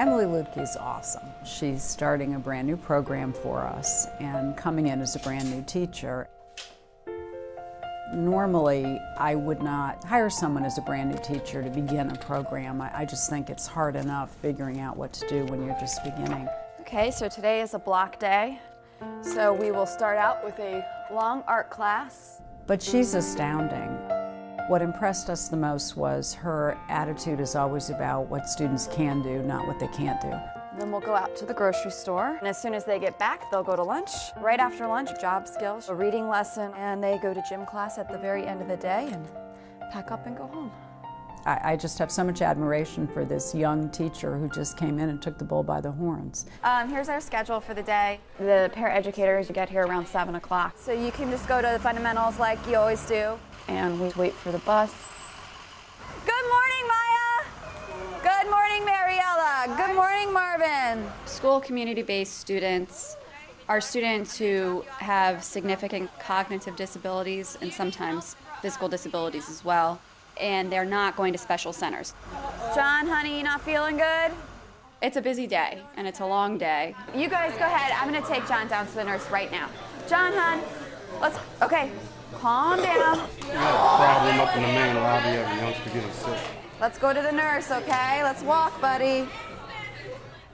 Emily Lutke is awesome. She's starting a brand new program for us and coming in as a brand new teacher. Normally, I would not hire someone as a brand new teacher to begin a program. I just think it's hard enough figuring out what to do when you're just beginning. Okay, so today is a block day. So we will start out with a long art class. But she's astounding. What impressed us the most was her attitude is always about what students can do, not what they can't do. Then we'll go out to the grocery store. And as soon as they get back, they'll go to lunch. Right after lunch, job skills, a reading lesson, and they go to gym class at the very end of the day and pack up and go home. I just have so much admiration for this young teacher who just came in and took the bull by the horns. Here's our schedule for the day. The paraeducators get here around 7 o'clock. So you can just go to the fundamentals like you always do. And we wait for the bus. Good morning, Maya. Good morning, Mariella. Good morning, Marvin. School community-based students are students who have significant cognitive disabilities and sometimes physical disabilities as well. And they're not going to special centers. John, honey, you not feeling good? It's a busy day, and it's a long day. You guys go ahead. I'm going to take John down to the nurse right now. John, hon, okay, calm down. We got a problem up in the main lobby of a youngster getting sick. Let's go to the nurse, okay? Let's walk, buddy.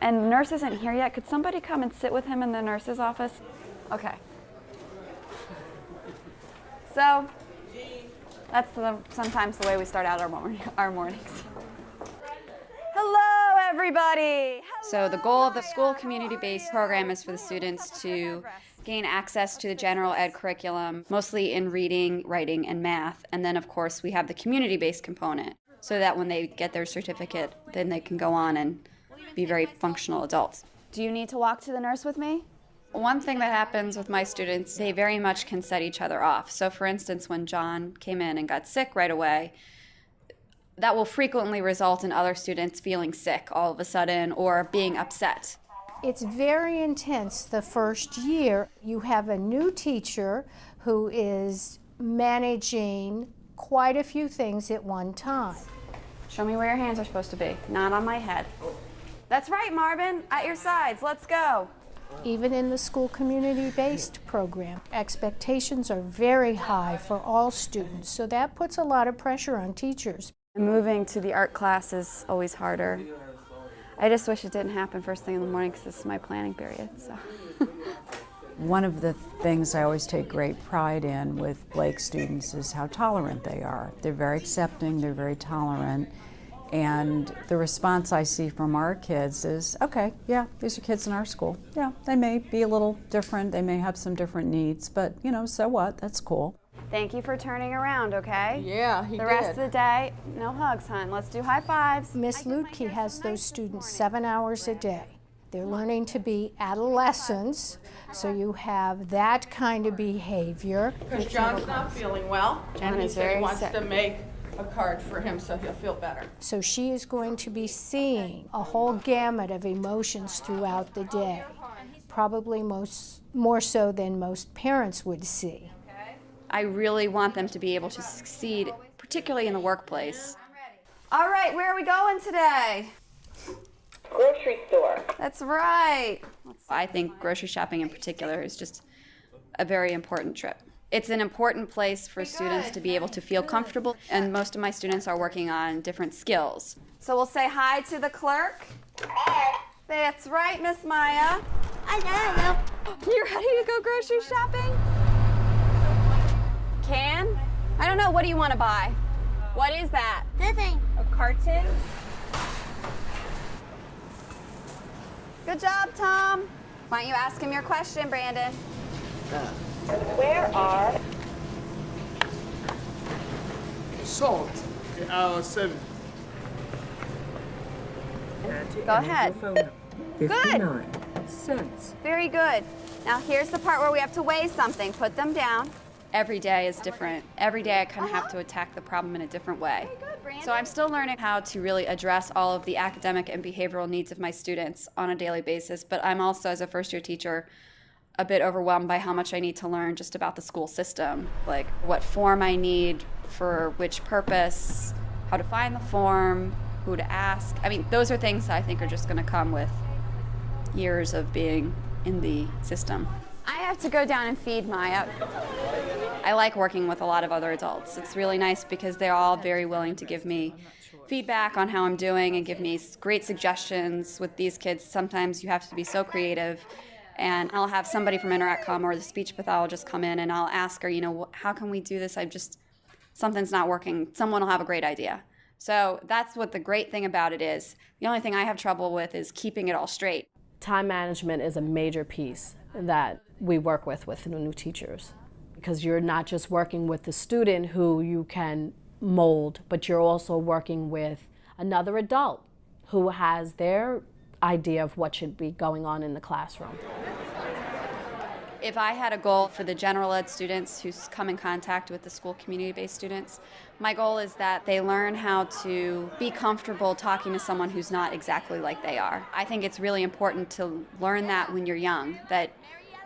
And the nurse isn't here yet. Could somebody come and sit with him in the nurse's office? Okay. So, that's sometimes the way we start out our mornings. Hello, everybody. So the goal of the school community-based program is for the students to gain access to the general ed curriculum, mostly in reading, writing, and math. And then, of course, we have the community-based component so that when they get their certificate, then they can go on and be very functional adults. Do you need to walk to the nurse with me? One thing that happens with my students, they very much can set each other off. So for instance, when John came in and got sick right away, that will frequently result in other students feeling sick all of a sudden or being upset. It's very intense the first year. You have a new teacher who is managing quite a few things at one time. Show me where your hands are supposed to be, not on my head. That's right, Marvin, at your sides, let's go. Even in the school community-based program, expectations are very high for all students, so that puts a lot of pressure on teachers. Moving to the art class is always harder. I just wish it didn't happen first thing in the morning because this is my planning period. So. One of the things I always take great pride in with Blake students is how tolerant they are. They're very accepting, they're very tolerant. And the response I see from our kids is, okay, yeah, these are kids in our school. Yeah, they may be a little different, they may have some different needs, but you know, so what? That's cool. Thank you for turning around, okay? Yeah, he did. The rest of the day, no hugs, hon. Let's do high fives. Miss Lutke has those students 7 hours a day. They're learning to be adolescents, so you have that kind of behavior. Because John's not feeling well, John and he is said he very wants sick. to make a card for him so he'll feel better. So she is going to be seeing a whole gamut of emotions throughout the day, probably more so than most parents would see. I really want them to be able to succeed, particularly in the workplace. All right, where are we going today? Grocery store. That's right. I think grocery shopping in particular is just a very important trip. It's an important place for students to be able to feel comfortable, and most of my students are working on different skills. So we'll say hi to the clerk. Hi. That's right, Miss Maya. Hello. You ready to go grocery shopping? Can? I don't know. What do you want to buy? What is that? Nothing. A carton? Good job, Tom. Why don't you ask him your question, Brandon? Where are Salt. 7. Go ahead. 59 cents. Very good. Now here's the part where we have to weigh something. Put them down. Every day is different. Every day I kind of have to attack the problem in a different way. So I'm still learning how to really address all of the academic and behavioral needs of my students on a daily basis, but I'm also, as a first-year teacher, a bit overwhelmed by how much I need to learn just about the school system, like what form I need for which purpose, how to find the form, who to ask. I mean, those are things that I think are just going to come with years of being in the system. I have to go down and feed Maya. I like working with a lot of other adults. It's really nice because they're all very willing to give me feedback on how I'm doing and give me great suggestions. With these kids, sometimes you have to be so creative. And I'll have somebody from InteractCom or the speech pathologist come in and I'll ask her, you know, how can we do this? Something's not working. Someone will have a great idea. So that's what the great thing about it is. The only thing I have trouble with is keeping it all straight. Time management is a major piece that we work with the new teachers, because you're not just working with the student who you can mold, but you're also working with another adult who has their idea of what should be going on in the classroom. If I had a goal for the general ed students who come in contact with the school community-based students, my goal is that they learn how to be comfortable talking to someone who's not exactly like they are. I think it's really important to learn that when you're young, that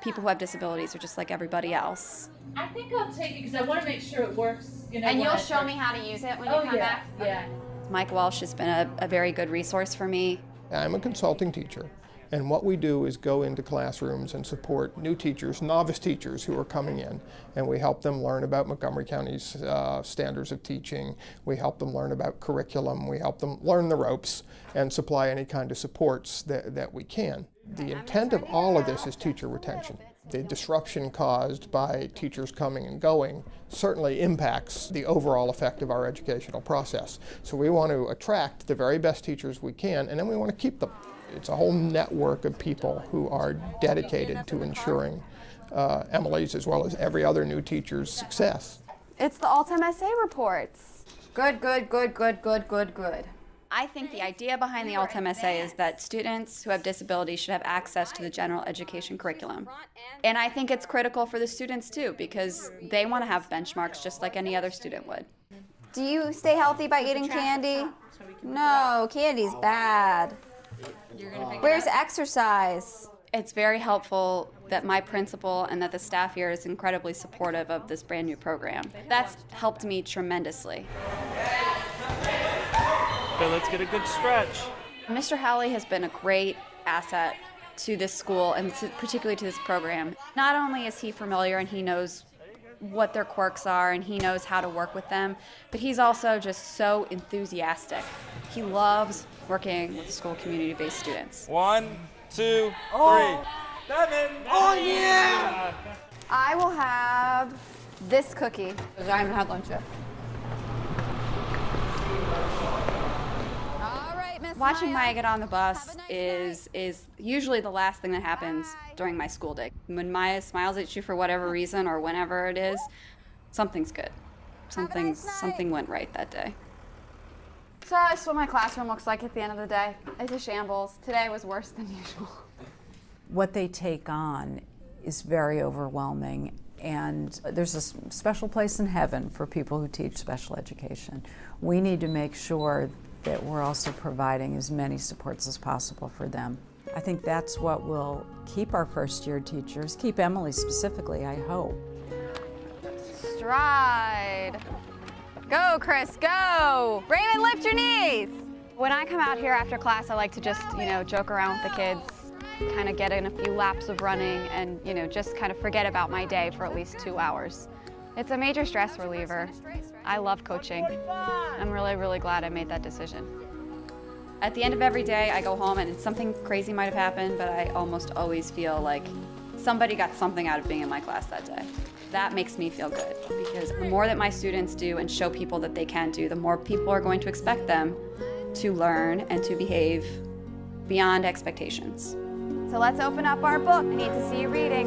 people who have disabilities are just like everybody else. I think I'll take it because I want to make sure it works. You know, And you'll show me how to use it when you come back? Yeah. Mike Welsh has been a very good resource for me. I'm a consulting teacher, and what we do is go into classrooms and support new teachers, novice teachers who are coming in, and we help them learn about Montgomery County's standards of teaching. We help them learn about curriculum. We help them learn the ropes and supply any kind of supports that we can. The intent of all of this is teacher retention. The disruption caused by teachers coming and going certainly impacts the overall effect of our educational process. So we want to attract the very best teachers we can, and then we want to keep them. It's a whole network of people who are dedicated to ensuring Emily's as well as every other new teacher's success. It's the Altum essay reports. Good, good, good, good, good, good, good. I think the idea behind the Altum essay is that students who have disabilities should have access to the general education curriculum. And I think it's critical for the students too, because they want to have benchmarks just like any other student would. Do you stay healthy by eating candy? No, candy's bad. Where's exercise? It's very helpful that my principal and that the staff here is incredibly supportive of this brand new program. That's helped me tremendously. Okay, let's get a good stretch. Mr. Howley has been a great asset to this school and particularly to this program. Not only is he familiar and he knows what their quirks are and he knows how to work with them, but he's also just so enthusiastic. He loves working with school community-based students. 1, 2, 3. 7. Oh yeah! I will have this cookie. I haven't had lunch yet. Watching Maya get on the bus is usually the last thing that happens during my school day. When Maya smiles at you for whatever reason or whenever it is, something's good. Something went right that day. So that's what my classroom looks like at the end of the day. It's a shambles. Today was worse than usual. What they take on is very overwhelming, and there's a special place in heaven for people who teach special education. We need to make sure that we're also providing as many supports as possible for them. I think that's what will keep our first-year teachers, keep Emily specifically, I hope. Stride. Go, Chris, go. Raymond, lift your knees. When I come out here after class, I like to just, joke around with the kids, kind of get in a few laps of running and, just kind of forget about my day for at least 2 hours. It's a major stress reliever. I love coaching. I'm really, really glad I made that decision. At the end of every day, I go home and something crazy might have happened, but I almost always feel like somebody got something out of being in my class that day. That makes me feel good, because the more that my students do and show people that they can do, the more people are going to expect them to learn and to behave beyond expectations. So let's open up our book. I need to see you reading.